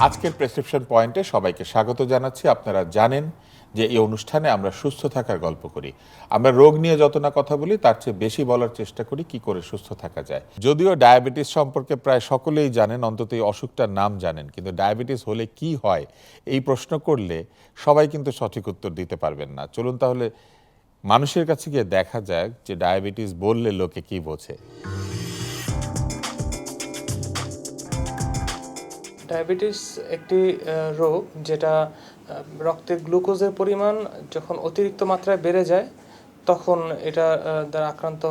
আজকের প্রেসক্রিপশন পয়েন্টে সবাইকে স্বাগত জানাচ্ছি। আপনারা জানেন যে এই অনুষ্ঠানে আমরা সুস্থ থাকার গল্প করি। আমরা রোগ নিয়ে যত না কথা বলি তার চেয়ে বেশি বলার চেষ্টা করি কি করে সুস্থ থাকা যায়। যদিও ডায়াবেটিস সম্পর্কে প্রায় সকলেই জানেন, অন্তত এই অসুখটার নাম জানেন, কিন্তু ডায়াবেটিস হলে কি হয় এই প্রশ্ন করলে সবাই কিন্তু সঠিক উত্তর দিতে পারবেন না। চলুন তাহলে মানুষের কাছে গিয়ে দেখা যাক যে ডায়াবেটিস বললে লোকে কি বোঝে। ডায়াবেটিস একটি রোগ যেটা রক্তে গ্লুকোজের পরিমাণ যখন অতিরিক্ত মাত্রায় বেড়ে যায় তখন এটা দ্বারা আক্রান্ত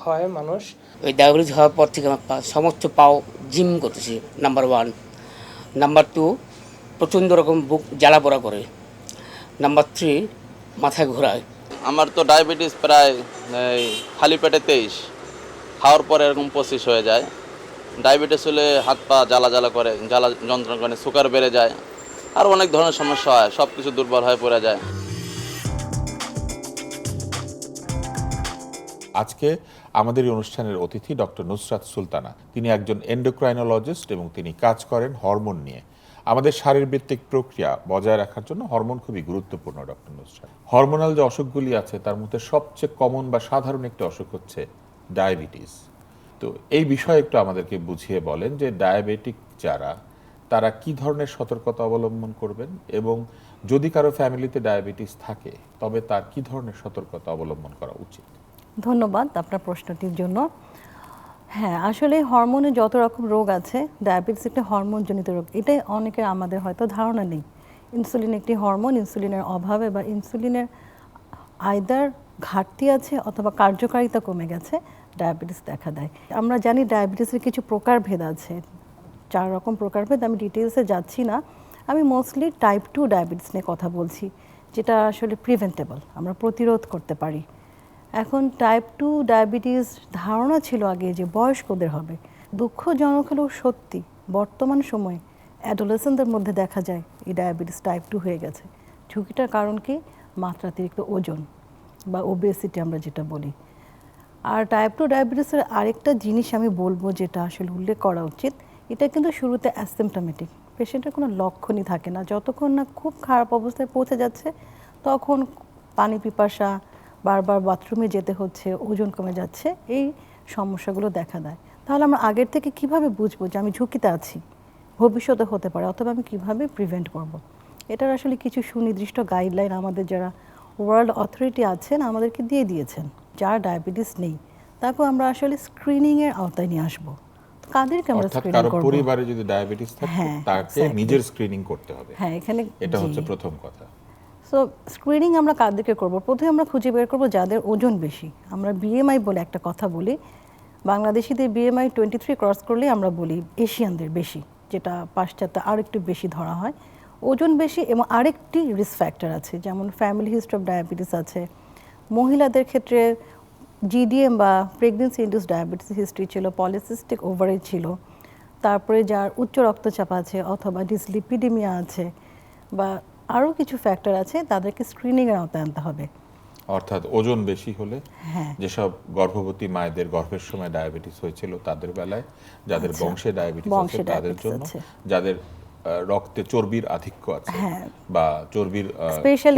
হয় মানুষ। ওই ডায়াবেটিস হওয়ার পর থেকে আমার সমস্ত পাও জিম করতেছি, নাম্বার 1। নাম্বার 2, প্রচণ্ড রকম বুক জ্বালা পোড়া করে। নাম্বার 3, মাথায় ঘোরায়। আমার তো ডায়াবেটিস প্রায় খালি পেটে 23, খাওয়ার পরে এরকম 25 হয়ে যায়। ডায়াবেটিস হলে হাত পা জ্বালা করে, জ্বালা যন্ত্রণা করে, সুগার বেড়ে যায়, আর অনেক ধরনের সমস্যা হয়, সব কিছু দুর্বল হয়ে পড়ে যায়। আজকে আমাদের এই অনুষ্ঠানের অতিথি ডক্টর নুসরাত সুলতানা। তিনি একজন এন্ডোক্রাইনোলজিস্ট এবং তিনি কাজ করেন হরমোন নিয়ে। আমাদের শারীরবৃত্তিক প্রক্রিয়া বজায় রাখার জন্য হরমোন খুবই গুরুত্বপূর্ণ। ডক্টর নুসরাত, হরমোনাল যে অসুখগুলি আছে তার মধ্যে সবচেয়ে কমন বা সাধারণ একটি অসুখ হচ্ছে ডায়াবেটিস। তো এই বিষয়ে একটু আমাদেরকে বুঝিয়ে বলেন যে ডায়াবেটিক যারা, তারা কি ধরনের সতর্কতা অবলম্বন করবেন, এবং যদি কারো ফ্যামিলিতে ডায়াবেটিস থাকে তবে তার কি ধরনের সতর্কতা অবলম্বন করা উচিত। ধন্যবাদ আপনার প্রশ্নটির জন্য। হ্যাঁ, আসলে হরমোনে যত রকম রোগ আছে, ডায়াবেটিস একটা হরমোনজনিত রোগ। এটাই অনেকের আমাদের হয়তো ধারণা নেই। ইনসুলিন একটি হরমোন, ইনসুলিনের অভাবে বা ইনসুলিনের আইদার ঘাটতি আছে অথবা কার্যকারিতা কমে গেছে, ডায়াবেটিস দেখা দেয়। আমরা জানি ডায়াবেটিসের কিছু প্রকারভেদ আছে, 4 রকম প্রকারভেদ। আমি ডিটেলসে যাচ্ছি না, আমি মোস্টলি টাইপ 2 ডায়াবেটিস নিয়ে কথা বলছি, যেটা আসলে প্রিভেন্টেবল, আমরা প্রতিরোধ করতে পারি। এখন টাইপ 2 ডায়াবেটিস ধারণা ছিল আগে যে বয়স্কদের হবে। দুঃখজনক হলেও সত্যি, বর্তমান সময়ে অ্যাডোলেসেন্টদের মধ্যে দেখা যায় এই ডায়াবেটিস টাইপ 2 হয়ে গেছে। ঝুঁকিটার কারণ কি? মাত্রাতিরিক্ত ওজন বা ওবেসিটি আমরা যেটা বলি। আর টাইপ 2 ডায়াবেটিসের আরেকটা জিনিস আমি বলবো যেটা আসলে উল্লেখ করা উচিত, এটা কিন্তু শুরুতে অ্যাসিমটমেটিক, পেশেন্টের কোনো লক্ষণই থাকে না। যতক্ষণ না খুব খারাপ অবস্থায় পৌঁছে যাচ্ছে তখন পানি পিপাসা, বারবার বাথরুমে যেতে হচ্ছে, ওজন কমে যাচ্ছে, এই সমস্যাগুলো দেখা দেয়। তাহলে আমরা আগের থেকে কিভাবে বুঝবো যে আমি ঝুঁকিতে আছি, ভবিষ্যতে হতে পারে, অথবা আমি কিভাবে প্রিভেন্ট করব। এটার আসলে কিছু সুনির্দিষ্ট গাইডলাইন আমাদের যারা ওয়ার্ল্ড অথরিটি আছেন আমাদেরকে দিয়ে দিয়েছেন। যার ডায়াবেটিস নেই তাকে আমরা আসলে স্ক্রিনিংয়ের আওতায় নিয়ে আসবো। কাদেরকে আমরা স্ক্রিনিং করব? পরিবারে যদি ডায়াবেটিস থাকে তাকে নিজের স্ক্রিনিং করতে হবে। হ্যাঁ, এখানে এটা হচ্ছে প্রথম কথা। সো স্ক্রিনিং আমরা কাদেরকে করব? প্রথমে আমরা খুঁজে বের করব যাদের ওজন বেশি। আমরা বিএমআই বলে একটা কথা বলি, বাংলাদেশিদের বিএমআই 23 ক্রস করলে আমরা বলি এশিয়ানদের বেশি, যেটা পাশ্চাত্য আর একটু বেশি ধরা হয়। ওজন বেশি এবং আরেকটি রিস্ক ফ্যাক্টর আছে, যেমন ফ্যামিলি হিস্ট্রি অফ ডায়াবেটিস আছে। মহিলাদের ক্ষেত্রে জিডিএম বা প্রেগনেন্সি ইন্ডিউস ডায়াবেটিস হিস্ট্রি ছিল, পলিসিস্টিক ওভারি ছিল, তারপরে যার উচ্চ রক্তচাপ আছে অথবা ডিসলিপিডিমিয়া আছে বা আরও কিছু ফ্যাক্টর আছে, তাদেরকে স্ক্রিনিংয়ের আওতায় আনতে হবে। অর্থাৎ ওজন বেশি হলে, যেসব গর্ভবতী মায়েদের গর্ভের সময় ডায়াবেটিস হয়েছিল তাদের বেলায়, যাদের বংশে ডায়াবেটিস আছে তাদের জন্য, যাদের রক্তে চর্বির আধিক্য আছে বা চর্বির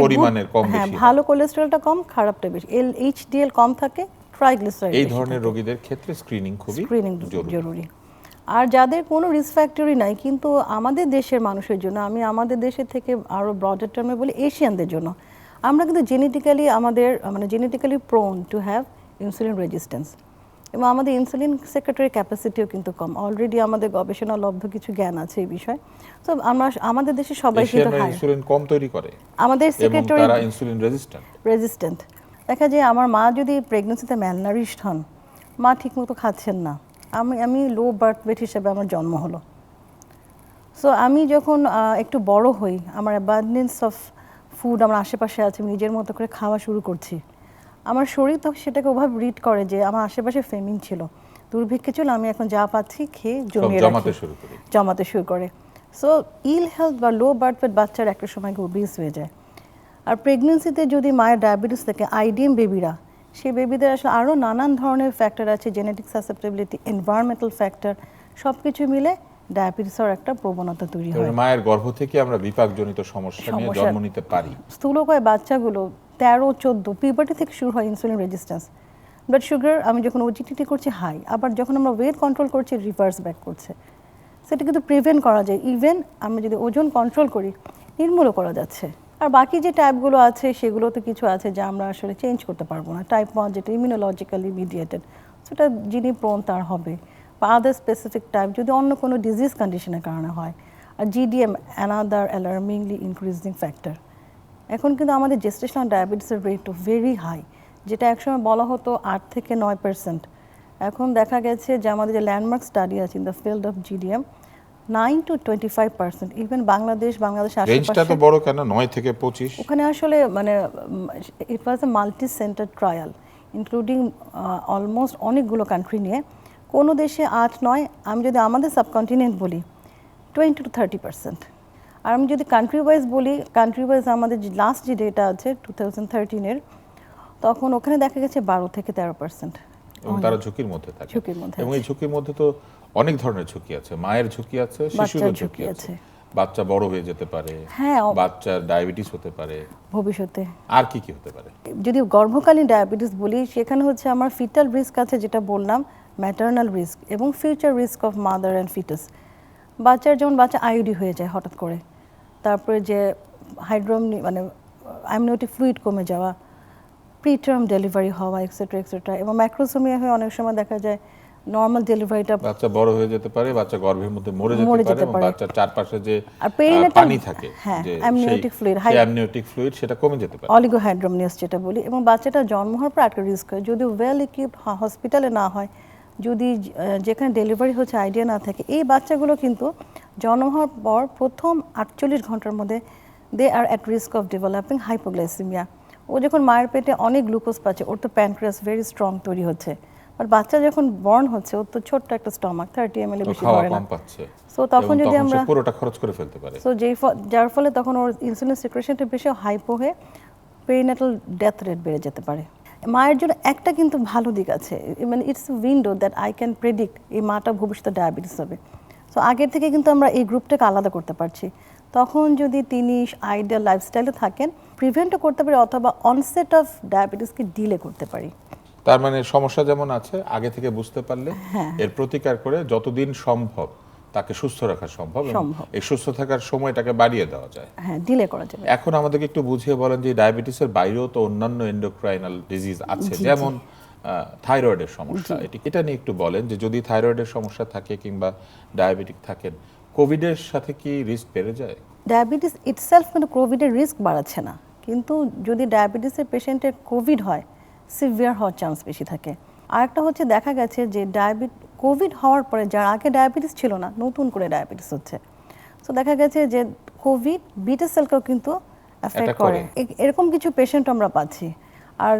পরিমাণের কম বেশি, ভালো কোলেস্টেরলটা কম, খারাপটা বেশি, এইচডিএল কম থাকে, ট্রাইগ্লিসারাইড, এই ধরনের রোগীদের ক্ষেত্রে স্ক্রিনিং খুবই জরুরি। আর যাদের কোনো রিস্ক ফ্যাক্টরি নাই, কিন্তু আমাদের দেশের মানুষের জন্য, আমি আমাদের দেশের থেকে আরও ব্রডার টার্মে বলি এশিয়ানদের জন্য, আমরা কিন্তু genetically genetically prone to have insulin resistance, এবং আমাদের ইনসুলিন সেক্রেটরি ক্যাপাসিটিও কিন্তু কম। অলরেডি আমাদের গবেষণালব্ধ কিছু জ্ঞান আছে এই বিষয়ে। তো আমাদের দেশে সবাই কিন্তু ইনসুলিন কম তৈরি করে, আমাদের সেক্রেটরি তারা ইনসুলিন রেজিস্ট্যান্ট। দেখা যায় আমার মা যদি প্রেগনেন্সিতে ম্যালনারিশড হন, মা ঠিকমতো খাচ্ছেন না, আমি লো বার্থ ওয়েট হিসেবে আমার জন্ম হলো। সো আমি যখন একটু বড় হই, আমার অ্যাবান্ডেন্স অফ ফুড আমার আশেপাশে আছে, আমি নিজের মতো করে খাওয়া শুরু করছি, আমার শরীর তো সেটাকে ওভাবে রিড করে যে আমার আশেপাশে ফেমিন ছিল, দুর্ভিক্ষে ছিল, আমি এখন যা পাচ্ছি খেয়ে জমাতে শুরু করে। সো ইল হেলথ বা লো বার্থ ওয়েট বাচ্চার একটা সময় ওবিস হয়ে যায়। আর প্রেগনেন্সিতে যদি মায়ের ডায়াবেটিস থাকে, আইডিএম বেবিরা, সেই বেবিদের আসলে আরও নানান ধরনের ফ্যাক্টর আছে, জেনেটিক সাসেপ্টেবিলিটি, এনভায়রনমেন্টাল ফ্যাক্টর, সব কিছু মিলে ডায়াবেটিসের একটা প্রবণতা তৈরি হয়। কারণ মায়ের গর্ভ থেকে আমরা বিপাকজনিত সমস্যা নিয়ে সমস্যা- জন্ম নিতে পারি। স্থূলকায় বাচ্চাগুলো 13-14 পিউবার্টি থেকে শুরু হয় ইনসুলিন রেজিস্ট্যান্স। ব্লাড সুগার আমি যখন ওজিটিটি করছি হাই, আবার যখন আমরা ওয়েট কন্ট্রোল করছি রিভার্স ব্যাক করছে। সেটা কিন্তু প্রিভেন্ট করা যায়, ইভেন আমরা যদি ওজন কন্ট্রোল করি নির্মূলও করা যাচ্ছে। আর বাকি যে টাইপগুলো আছে সেগুলোতে কিছু আছে যা আমরা আসলে চেঞ্জ করতে পারবো না। টাইপ 1 যেটা ইমিউনোলজিক্যালি মিডিয়েটেড, সেটা যিনি প্রোন তার হবে, বা আদার স্পেসিফিক টাইপ যদি অন্য কোনো ডিজিজ কন্ডিশনের কারণে হয়। আর GDM another alarmingly increasing factor. এখন কিন্তু আমাদের জেস্টেশনাল ডায়াবেটিসের রেটও ভেরি হাই, যেটা একসময় বলা হতো 8 থেকে 9%। এখন দেখা গেছে যে আমাদের যে ল্যান্ডমার্ক স্টাডি আছে in the field of GDM 9 to 25%। Even Bangladesh রেঞ্জটা তো আশেপাশে বড় কেন, 9 থেকে 25? ওখানে আসলে মানে it was a multi center trial including almost অনেকগুলো কান্ট্রি নিয়ে। কোনো দেশে 8-9, আমি যদি আমাদের সাবকন্টিনেন্ট বলি 20 to 30%। আর আমি যদি কান্ট্রি ওয়াইজ বলি, কান্ট্রি ওয়াইজ আমাদের যে লাস্ট যে ডেটা আছে 2013-এর, তখন ওখানে দেখা গেছে 12 থেকে 13%। এবং তারা ঝুঁকির মধ্যে থাকে। ঝুঁকির মধ্যে এবং এই ঝুঁকির মধ্যে তো অনেক ধরনের ঝুঁকি আছে। মায়ের ঝুঁকি আছে, শিশুরও বাচ্চার ঝুঁকি ঝুঁকি আছে। আছে। বাচ্চা বড় হয়ে যেতে পারে, হ্যাঁ, বাচ্চার ডায়াবেটিস হতে পারে, ভবিষ্যতে আর কি কি হতে পারে? যদি গর্ভকালীন ডায়াবেটিস বলি, সেখানে হচ্ছে আমার ফিটাল রিস্ক আছে যেটা বললাম, ম্যাটারনাল রিস্ক, এবং future risk of mother and foetus. বাচ্চার যেমন বাচ্চা আইওডি হয়ে যায় হঠাৎ করে, তারপরে যে মানে অ্যামনিওটিক ফ্লুইড কমে যাওয়া, প্রিটার্ম ডেলিভারি হওয়া, এক্সেট্রা এক্সেট্রা, এবং ম্যাক্রোসোমিয়া হয়ে অনেক সময় দেখা যায় নর্মাল ডেলিভারিটা বাচ্চা বড় হয়ে যেতে পারে, বাচ্চা গর্ভের মধ্যে মরে যেতে পারে, এবং বাচ্চার চারপাশে যে আর perinatal- পানি থাকে, হ্যাঁ, যে amniotic fluid, অ্যামনিওটিক ফ্লুইড, সেটা কমে যেতে পারে। অলিগোহাইড্রোমনিয়াস যেটা বলি, এবং বাচ্চাটা জন্ম হওয়ার পর একটা রিস্ক হয় যদি ওয়েল ইকুইপড হসপিটালে না হয়, যদি যেখানে ডেলিভারি হচ্ছে আইডিয়া না থাকে। এই বাচ্চাগুলো কিন্তু জন্ম হওয়ার পর প্রথম 48 ঘন্টার মধ্যে they are at risk of developing hypoglycemia. ও যখন মায়ের পেটে অনেক গ্লুকোজ পাচ্ছে, ওর তো প্যানক্রিয়াস ভেরি স্ট্রং তৈরি হচ্ছে। আর বাচ্চা যখন বর্ন হচ্ছে, ওর তো ছোট্ট একটা স্টমাক, 30 ml বেশি খাওয়া ধরে না। কম পাচ্ছে, সো তখন যদি সে আমরা পুরোটা খরচ করে ফেলতে পারে। সো যার ফলে তখন ওর ইনসুলিন সিক্রেশনটা বেশি হাইপো হয়ে পেরিনেটাল ডেথ রেট বেড়ে যেতে পারে। মায়ের জন্য একটা কিন্তু ভালো দিক আছে, মানে it's window that I can predict এই মাটা ভবিষ্যতে ডায়াবেটিস হবে। সো আগের থেকে কিন্তু আমরা এই গ্রুপটাকে আলাদা করতে পারছি। তখন যদি তিনি আইডিয়াল লাইফস্টাইলে থাকেন, প্রিভেন্টও করতে পারি, অথবা অনসেট অফ ডায়াবেটিসকে ডিলে করতে পারি। তার মানে সমস্যা যেমন আছে, আগে থেকে বুঝতে পারলে হ্যাঁ। এর প্রতিকার করে যতদিন সম্ভব তাকে সুস্থ রাখা সম্ভব, এবং সম্ভব। এই সুস্থ থাকার সময়টাকে বাড়িয়ে দেওয়া যায়। হ্যাঁ, ডিলে করা যাবে। এখন আমাদেরকে একটু বুঝিয়ে বলেন যে ডায়াবেটিসের বাইরেও তো অন্যান্য এন্ডোক্রাইনাল ডিজিজ আছে, যেমন থাইরয়েডের সমস্যা। এটা নিয়ে একটু বলেন যে যদি থাইরয়েডের সমস্যা থাকে কিংবা ডায়াবেটিক থাকেন, কোভিডের সাথে কি রিস্ক বেড়ে যায়? ডায়াবেটিস ইটসেলফ কিন্তু কোভিডের রিস্ক বাড়াচ্ছে না, কিন্তু যদি ডায়াবেটিসের পেশেন্টের কোভিড হয়, সিভিয়ার হওয়ার চান্স বেশি থাকে। আরেকটা হচ্ছে দেখা গেছে যে কোভিড হওয়ার পরে যার আগে ডায়াবেটিস ছিল না, নতুন করে ডায়াবেটিস হচ্ছে। সো দেখা গেছে যে কোভিড বিটা সেলকেও কিন্তু অ্যাফেক্ট Attack করে, করে। এরকম কিছু পেশেন্ট আমরা পাচ্ছি। আর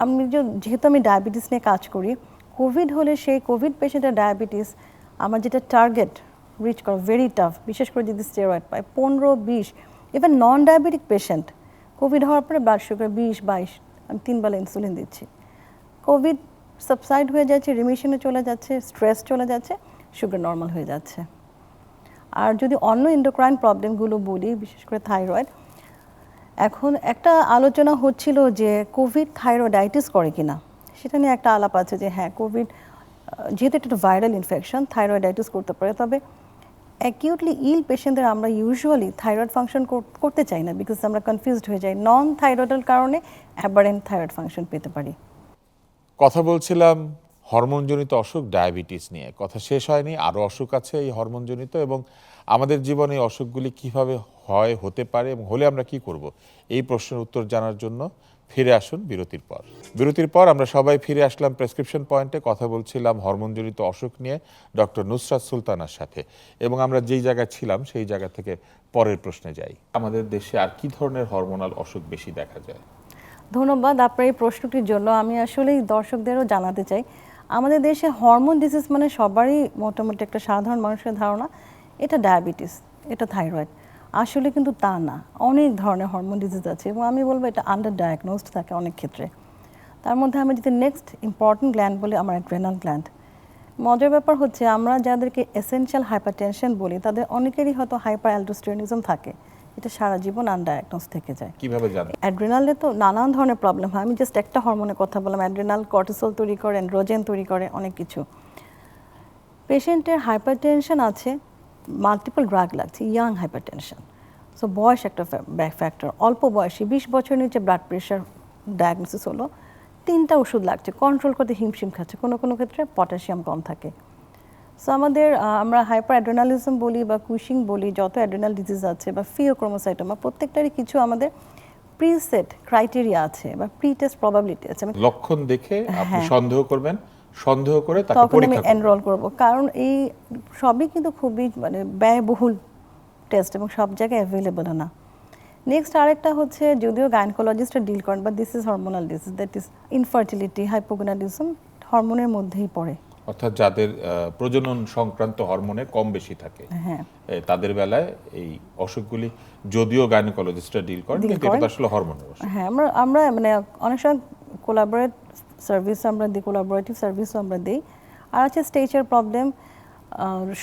আমি যেহেতু আমি ডায়াবেটিস নিয়ে কাজ করি, কোভিড হলে সেই কোভিড পেশেন্টের ডায়াবেটিস আমার যেটা টার্গেট রিচ করা ভেরি টাফ, বিশেষ করে যদি স্টেরয়েড পায় 15-20। ইভেন নন ডায়াবেটিক পেশেন্ট কোভিড হওয়ার পরে ব্লাড সুগার 20-22, আমি 3 বেলা ইনসুলিন দিচ্ছি। কোভিড সাবসাইড হয়ে যাচ্ছে, রিমিশনে চলে যাচ্ছে, স্ট্রেস চলে যাচ্ছে, সুগার নর্মাল হয়ে যাচ্ছে। আর যদি অন্য এন্ডোক্রাইন প্রবলেমগুলো বলি, বিশেষ করে থাইরয়েড, এখন একটা আলোচনা হচ্ছিল যে কোভিড থাইরয়েডাইটিস করে কিনা, সেটা নিয়ে একটা আলাপ আছে যে হ্যাঁ, কোভিড যেহেতু একটা ভাইরাল ইনফেকশন, থাইরয়েডাইটিস করতে পারে। তবে অ্যাকিউটলি ইল পেশেন্টদের আমরা ইউজুয়ালি থাইরয়েড ফাংশন করতে চাই না, বিকজ আমরা কনফিউজড হয়ে যাই, নন থাইরয়েডাল কারণে অ্যাবারেন্ট থাইরয়েড ফাংশন পেতে পারি। কথা বলছিলাম হরমোনজনিত অসুখ ডায়াবেটিস নিয়ে। কথা শেষ হয়নি, আরও অসুখ আছে এই হরমোনজনিত, এবং আমাদের জীবনে এই অসুখগুলি কিভাবে হয়, হতে পারে, এবং হলে আমরা কি করব, এই প্রশ্নের উত্তর জানার জন্য ফিরে আসুন বিরতির পর। বিরতির পর আমরা সবাই ফিরে আসলাম প্রেসক্রিপশন পয়েন্টে। কথা বলছিলাম হরমোনজনিত অসুখ নিয়ে ডক্টর নুসরাত সুলতানার সাথে, এবং আমরা যেই জায়গায় ছিলাম সেই জায়গা থেকে পরের প্রশ্নে যাই। আমাদের দেশে আর কি ধরনের হরমোনাল অসুখ বেশি দেখা যায়? ধন্যবাদ আপনার এই প্রশ্নটির জন্য। আমি আসলেই দর্শকদেরও জানাতে চাই, আমাদের দেশে হরমোন ডিজিজ মানে সবারই মোটামুটি একটা সাধারণ মানুষের ধারণা এটা ডায়াবেটিস, এটা থাইরয়েড। আসলে কিন্তু তা না, অনেক ধরনের হরমোন ডিজিজ আছে, এবং আমি বলবো এটা আন্ডার ডায়াগনোসড থাকে অনেক ক্ষেত্রে। তার মধ্যে আমি যদি নেক্সট ইম্পর্টেন্ট গ্ল্যান্ড বলি, আমার অ্যাড্রেনাল গ্ল্যান্ড। মজার ব্যাপার হচ্ছে আমরা যাদেরকে এসেনশিয়াল হাইপারটেনশন বলি তাদের অনেকেরই হয়তো হাইপার অ্যালডোস্টেরনিজম থাকে, এটা সারা জীবন আনডায়াগনোজ থেকে যায়। কিভাবে জানেন? অ্যাড্রিনালে তো নানান ধরনের প্রবলেম হয়, আমি জাস্ট একটা হরমোনের কথা বললাম, অ্যাড্রিনাল কর্টিসল তৈরি করে, অ্যান্ড্রোজেন তৈরি করে, অনেক কিছু। পেশেন্টের হাইপারটেনশন আছে, মাল্টিপল ড্রাগ লাগছে, ইয়াং হাইপারটেনশন, সো বয়স একটা ফ্যাক্টর। অল্প বয়সী 20 বছরের নিচে ব্লাড প্রেশার ডায়াগনোসিস হলো, 3টা ওষুধ লাগছে, কন্ট্রোল করতে হিমশিম খাচ্ছে, কোনো কোনো ক্ষেত্রে পটাশিয়াম কম থাকে। সো আমাদের আমরা হাইপার অ্যাড্রেনালিজম বলি বা কুশিং বলি, যত অ্যাড্রেনাল ডিজিজ আছে বা ফিওক্রোমোসাইটোমা, প্রত্যেকটারই কিছু আমাদের প্রিসেট ক্রাইটেরিয়া আছে বা প্রি টেস্ট প্রবাবিলিটি আছে। লক্ষণ দেখে আপনি সন্দেহ করবেন, সন্দেহ করে তাকে তখন আমি পরীক্ষা করবেন। এনরোল করব, কারণ এই সবই কিন্তু খুবই মানে ব্যয়বহুল টেস্ট এবং সব জায়গায় অ্যাভেলেবল না। নেক্সট আরেকটা হচ্ছে, যদিও গাইনোকোলজিস্টরা ডিল করেন, but this is hormonal disease, that is infertility, hypogonadism হরমোনের মধ্যেই পড়ে। অর্থাৎ যাদের প্রজনন সংক্রান্ত হরমোনের কম বেশি থাকে, হ্যাঁ, তাদের বেলায় এই অসুখগুলি, যদিও গাইনোকোলজিস্টরা ডিল করেন, কিন্তু এটা তো আসলে হরমোনের অসুখ। হ্যাঁ, আমরা মানে অনেক সময় কোলাবোরেট সার্ভিস আমরা দিই, কোলাবোরেটিভ সার্ভিসও আমরা দিই। আর আছে স্টেজের problem,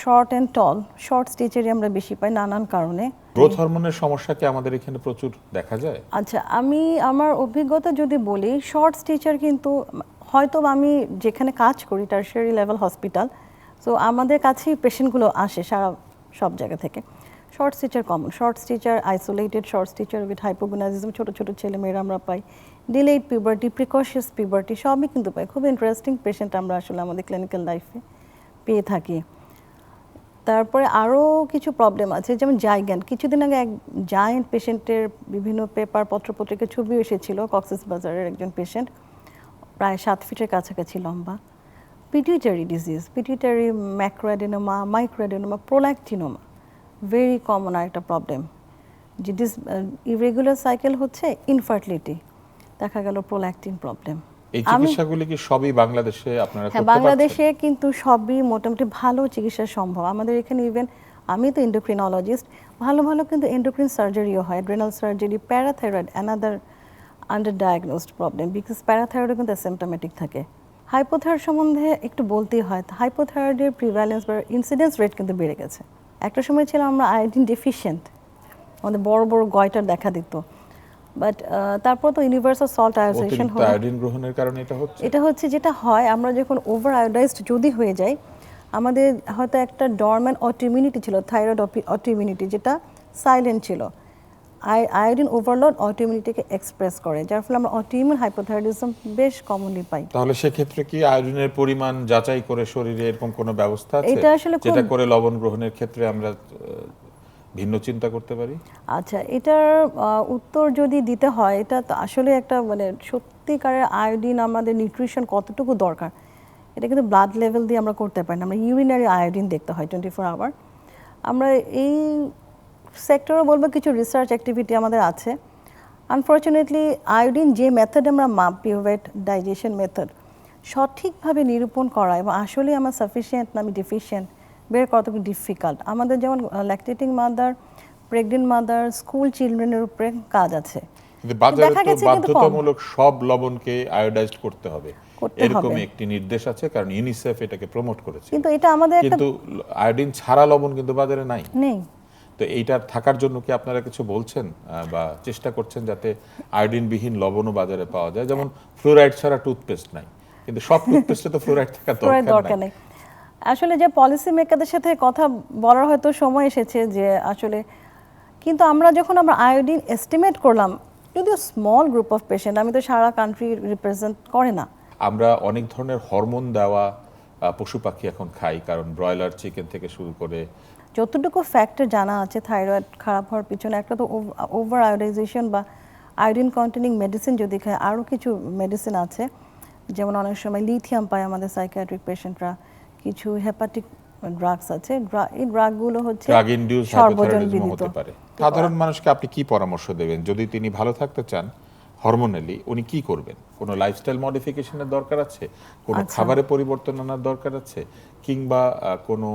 short and tall, short স্টেজেরই আমরা বেশি পাই নানান কারণে। গ্রোথ হরমোনের সমস্যা কি আমাদের এখানে প্রচুর দেখা যায়? আচ্ছা, আমি আমার অভিজ্ঞতা যদি বলি, শর্ট স্টেচার কিন্তু হয়তো আমি যেখানে কাজ করি টারশিয়ারি লেভেল হসপিটাল, সো আমাদের কাছেই পেশেন্টগুলো আসে সারা সব জায়গা থেকে। Short Stitcher common, short Stitcher, isolated short Stitcher with hypogonadism, ছোটো ছোটো ছেলেমেয়েরা আমরা পাই, ডিলেড পিউবার্টি, প্রিকশিয়াস পিউবার্টি, সবই কিন্তু পাই। খুব ইন্টারেস্টিং পেশেন্ট আমরা আসলে আমাদের ক্লিনিক্যাল লাইফে পেয়ে থাকি। তারপরে আরও কিছু প্রবলেম আছে, যেমন জাইগ্যান্ট। কিছুদিন আগে এক জায়েন্ট পেশেন্টের বিভিন্ন পেপার পত্রপত্রিকা ছবি এসেছিল, কক্সেস বাজারের একজন পেশেন্ট, প্রায় 7 ফিটের কাছাকাছি লম্বা, pituitary disease, pituitary macroadenoma, microadenoma, prolactinoma, very common আরেকটা প্রবলেম। যে ইরেগুলার সাইকেল হচ্ছে, ইনফার্টিলিটি, দেখা গেল প্রোল্যাক্টিন প্রবলেম। এই চিকিৎসাগুলি কি সবই বাংলাদেশে আপনারা হ্যাঁ, করতে বাংলাদেশে পারছেন? কিন্তু সবই মোটামুটি ভালো চিকিৎসা সম্ভব আমাদের এখানে। ইভেন আমি তো এন্ডোক্রিনোলজিস্ট, ভালো ভালো কিন্তু এন্ডোক্রিন সার্জারিও হয়, adrenal surgery, parathyroid another under diagnosed problem, because প্যারাথাইরয়েডও কিন্তু অ্যাসিম্পটোমেটিক থাকে। হাইপোথাইরয়েড সম্বন্ধে একটু বলতেই হয়, হাইপোথাইরয়েডের প্রিভ্যালেন্স বা ইনসিডেন্স রেট কিন্তু বেড়ে গেছে। একটা সময় ছিল আমরা আয়োডিন ডেফিশিয়েন্ট, আমাদের বড় বড় গয়টার দেখা দিত, বাট তারপর তো ইউনিভার্সাল সল্ট আয়োডাইজেশন অতিরিক্ত হলো। আয়োডিন গ্রহণের কারণে এটা হচ্ছে? এটা হচ্ছে, যেটা হয়, আমরা যখন ওভার আয়োডাইজড যদি হয়ে যাই, আমাদের হয়তো একটা ডরম্যান্ট অটোইমিউনিটি ছিল, থাইরয়েড অটোইমিউনিটি, যেটা সাইলেন্ট ছিল। আয়োডিন ওভারলোড অটোইমিউনিটিকে এক্সপ্রেস করে, যার ফলে আমরা অটোইমিউন হাইপোথাইরয়েডিজম বেশ কমনলি পাই। তাহলে সেক্ষেত্রে কি আয়োডিনের পরিমাণ যাচাই করে শরীরে এরকম কোনো ব্যবস্থা আছে এটা আসলে যেটা করে লবণ গ্রহণের ক্ষেত্রে আমরা ভিন্ন চিন্তা করতে পারি? আচ্ছা, এটার উত্তর যদি দিতে হয়, এটা তো আসলে একটা মানে সত্যিকারের আয়োডিন আমাদের নিউট্রিশন কতটুকু দরকার, এটা কিন্তু ব্লাড লেভেল দিয়ে আমরা করতে পারি না, আমরা ইউরিনারি আয়োডিন দেখতে হয় 24 আওয়ার। আমরা এই সেক্টরে বলবো কিছু রিসার্চ অ্যাক্টিভিটি আমাদের আছে। আনফর্চুনেটলি আয়োডিন যে মেথডে আমরা মাপ, পিউভেট ডাইজেশন মেথড, সঠিকভাবে নিরূপণ করা এবং আসলে আমার সাফিসিয়েন্ট না আমি ডেফিশিয়েন্ট বের করা খুব ডিফিকাল্ট। আমাদের যেমন lactating mother, pregnant mother, school চিলড্রেনের উপরে কাজ আছে। কিন্তু বাজারে দেখা তো গেছে কিন্তু কম। বাধ্যতামূলক সব লবণকে আয়োডাইজড করতে হবে, করতে এরকম হবে। একটি নির্দেশ আছে, কারণ ইউনিসেফ এটাকে প্রমোট করেছে। কিন্তু এটা আমাদের একটা কিন্তু আয়োডিন ছাড়া লবণ কিন্তু বাজারে নাই। নেই। তো এইটার থাকার জন্য কি আপনারা কিছু বলছেন বা চেষ্টা করছেন যাতে আয়োডিনবিহীন লবণও বাজারে পাওয়া যায়? যেমন ফ্লোরাইড ছাড়া টুথপেস্ট নাই, কিন্তু সব টুথপেস্টে তো ফ্লোরাইড থাকার দরকার নেই। নেই। আসলে যে পলিসি মেকারদের সাথে কথা বলার হয়তো সময় এসেছে যে আসলে, কিন্তু আমরা যখন আমরা আয়োডিন এস্টিমেট করলাম, যদিও স্মল গ্রুপ অফ পেশেন্ট, আমি তো সারা কান্ট্রি রিপ্রেজেন্ট করে না। আমরা অনেক ধরনের হরমোন দেওয়া পশু পাখি এখন খাই, কারণ ব্রয়লার চিকেন থেকে শুরু করে যতটুকু ফ্যাক্টর জানা আছে থাইরয়েড খারাপ হওয়ার পিছনে, একটা তো ওভার আয়োডাইজেশন বা আয়োডিন কন্টেনিং মেডিসিন যদি খায়, আরও কিছু মেডিসিন আছে, যেমন অনেক সময় লিথিয়াম পায় আমাদের সাইকিয়াট্রিক পেশেন্টরা, কিছু হেপাটিক ড্রাগস আছে, এই ড্রাগগুলো হচ্ছে ড্রাগ ইনডিউস সর্বজন হাইপোথাইরয়েডিজম বিদিত। হতে পারে। সাধারণ মানুষকে আপনি কি পরামর্শ দেবেন যদি তিনি ভালো থাকতে চান হরমোনালি? উনি কি করবেন? কোনো লাইফস্টাইল মডিফিকেশনের দরকার আছে, কোনো খাবারে পরিবর্তন আনার দরকার আছে, কিংবা কোনো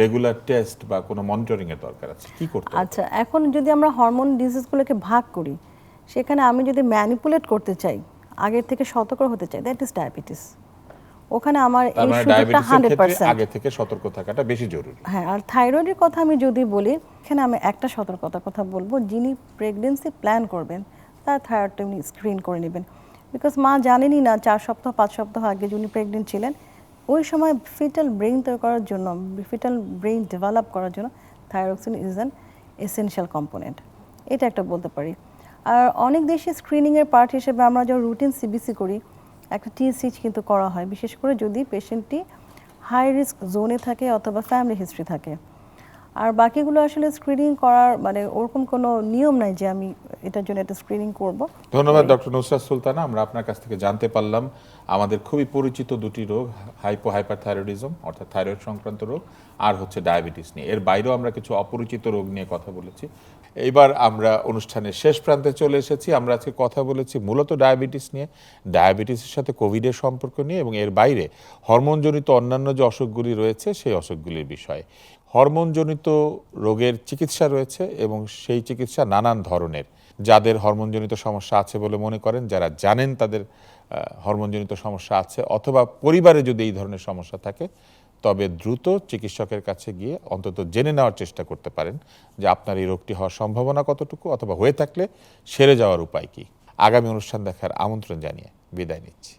রেগুলার টেস্ট বা কোনো মনিটরিং এর দরকার আছে? কি করতে হবে? আচ্ছা, এখন যদি আমরা হরমোন ডিজিজগুলোকে ভাগ করি, সেখানে আমি যদি ম্যানিপুলেট করতে চাই, আগের থেকে সতর্ক হতে চাই, দ্যাট ইজ ডায়াবেটিস। ওখানে আমার তার এই মানে সুযোগটা ডায়াবেটিসের ক্ষেত্রে 100%। আগে থেকে সতর্ক থাকাটা বেশি জরুরি। হ্যাঁ, আর থাইরয়েডের কথা আমি যদি বলি, এখানে আমি একটা সতর্কতার কথা বলবো, যিনি প্রেগনেন্সি প্ল্যান করবেন তার থাইরয়েডটা উনি স্ক্রিন করে নেবেন। বিকজ মা জানেনই না 4 সপ্তাহ 5 সপ্তাহ আগে যিনি প্রেগনেন্ট ছিলেন ওই সময় ফিটাল ব্রেইন তৈরি করার জন্য, ফিটাল ব্রেইন ডেভেলপ করার জন্য thyroxine is an essential component, এটা একটা বলতে পারি। আর অনেক দেশে স্ক্রিনিংয়ের পার্ট হিসেবে আমরা যখন রুটিন সিবিসি করি একটা টিএসএইচ কিন্তু করা হয়, বিশেষ করে যদি পেশেন্টটি হাই রিস্ক জোনে থাকে অথবা ফ্যামিলি হিস্ট্রি থাকে। আর বাকিগুলো আসলে স্ক্রিনিং করার মানে ওরকম কোনো নিয়ম নাই যে আমি এটার জন্য একটা স্ক্রিনিং করব। ধন্যবাদ ডক্টর নুসরাত সুলতানা। আমরা আপনার কাছ থেকে জানতে পারলাম আমাদের খুবই পরিচিত দুটি রোগ, হাইপারথাইরয়েডিজম অর্থাৎ থাইরয়েড সংক্রান্ত রোগ, আর হচ্ছে ডায়াবেটিস নিয়ে। এর বাইরেও আমরা কিছু অপরিচিত রোগ নিয়ে কথা বলেছি। এইবার আমরা অনুষ্ঠানের শেষ প্রান্তে চলে এসেছি। আমরা আজকে কথা বলেছি মূলত ডায়াবেটিস নিয়ে, ডায়াবেটিসের সাথে কোভিডের সম্পর্ক নিয়ে এবং এর বাইরে হরমোনজনিত অন্যান্য যে অসুখগুলি রয়েছে সেই অসুখগুলির বিষয়ে। হরমোনজনিত রোগের চিকিৎসা রয়েছে এবং সেই চিকিৎসা নানান ধরনের। যাদের হরমোনজনিত সমস্যা আছে বলে মনে করেন, যারা জানেন তাদের হরমোনজনিত সমস্যা আছে, অথবা পরিবারে যদি এই ধরনের সমস্যা থাকে, তবে দ্রুত চিকিৎসকের কাছে গিয়ে অন্তত জেনে নেওয়ার চেষ্টা করতে পারেন যে আপনার এই রোগটি হওয়ার সম্ভাবনা কতটুকু, অথবা হয়ে থাকলে সেরে যাওয়ার উপায় কী। আগামী অনুষ্ঠান দেখার আমন্ত্রণ জানিয়ে বিদায় নিচ্ছি।